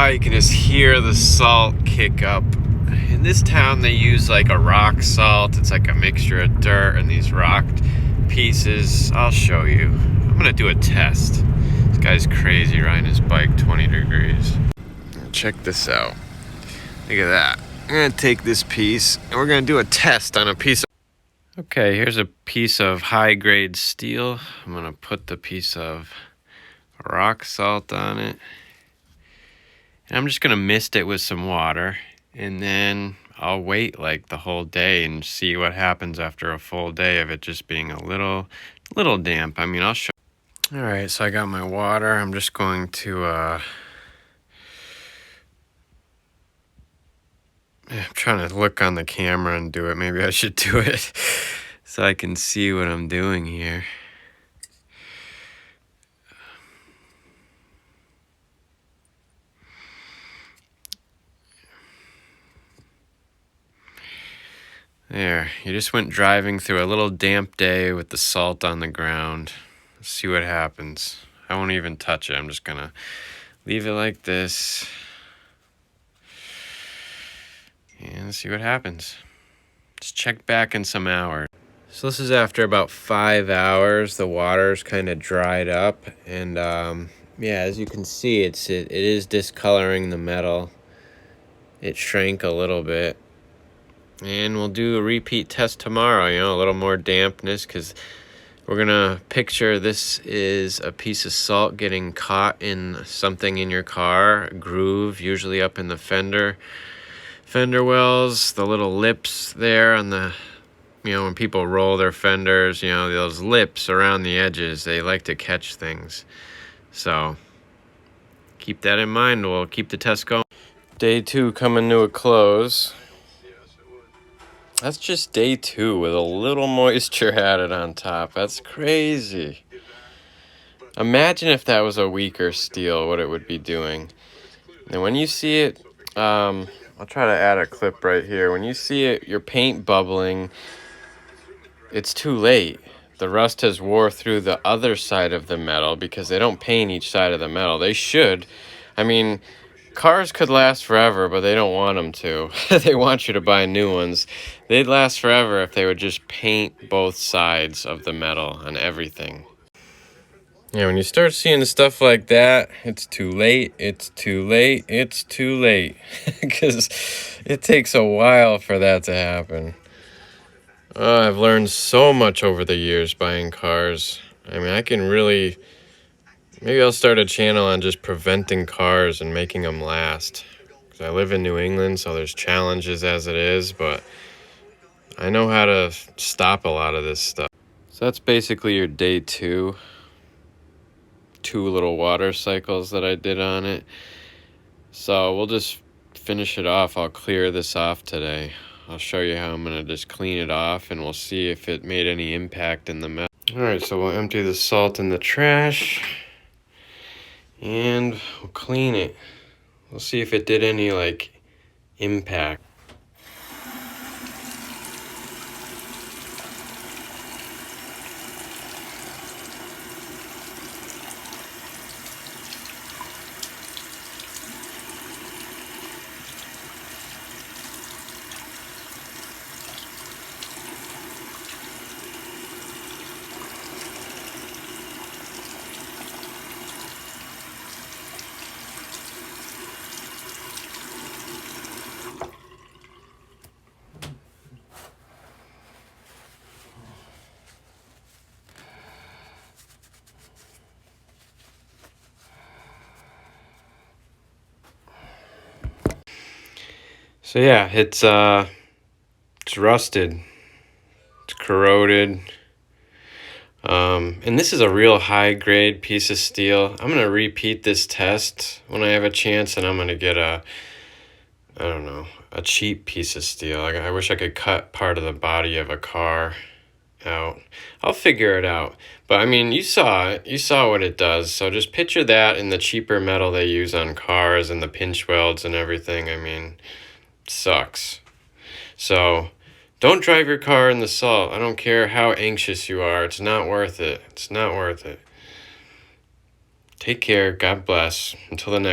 you can just hear the salt kick up. In this town, they use like a rock salt. It's like a mixture of dirt and these rocked pieces. I'll show you. I'm gonna do a test. This guy's crazy riding his bike 20 degrees. Check this out. Look at that. I'm gonna take this piece and we're gonna do a test on a piece of... Okay, here's a piece of high-grade steel. I'm gonna put the piece of rock salt on it. And I'm just gonna mist it with some water, and then I'll wait like the whole day and see what happens after a full day of it just being a little damp. I mean, I'll show. All right, so I got my water. I'm just going to I'm trying to look on the camera and do it. Maybe I should do it so I can see what I'm doing here. There, you just went driving through a little damp day with the salt on the ground. Let's see what happens. I won't even touch it. I'm just gonna leave it like this and see what happens. Let's check back in some hours. So this is after about 5 hours. The water's kind of dried up, and yeah, as you can see, it is discoloring the metal. It shrank a little bit. And we'll do a repeat test tomorrow, you know, a little more dampness, because we're going to picture this is a piece of salt getting caught in something in your car, a groove, usually up in the fender wells, the little lips there on the, you know, when people roll their fenders, you know, those lips around the edges, they like to catch things. So keep that in mind. We'll keep the test going. Day 2 coming to a close. That's just day 2 with a little moisture added on top. That's crazy. Imagine if that was a weaker steel, what it would be doing. And when you see it, I'll try to add a clip right here. When you see it, your paint bubbling, it's too late. The rust has wore through the other side of the metal because they don't paint each side of the metal. They should. I mean, cars could last forever, but they don't want them to. They want you to buy new ones. They'd last forever if they would just paint both sides of the metal on everything. Yeah, when you start seeing stuff like that, it's too late, it's too late, it's too late. Because it takes a while for that to happen. I've learned so much over the years buying cars. I mean, I can really... Maybe I'll start a channel on just preventing cars and making them last. Because I live in New England, so there's challenges as it is, but I know how to stop a lot of this stuff. So that's basically your day 2. 2 little water cycles that I did on it. So we'll just finish it off. I'll clear this off today. I'll show you how I'm going to just clean it off, and we'll see if it made any impact in the metal. Alright, so we'll empty the salt in the trash. And we'll clean it. We'll see if it did any, like, impact. So yeah, it's rusted, it's corroded, and this is a real high grade piece of steel. I'm gonna repeat this test when I have a chance, and I'm gonna get a cheap piece of steel. I wish I could cut part of the body of a car out. I'll figure it out. But I mean, you saw it. You saw what it does. So just picture that in the cheaper metal they use on cars and the pinch welds and everything. I mean, sucks. So don't drive your car in the salt. I don't care how anxious you are. It's not worth it. It's not worth it. Take care. God bless. Until the next.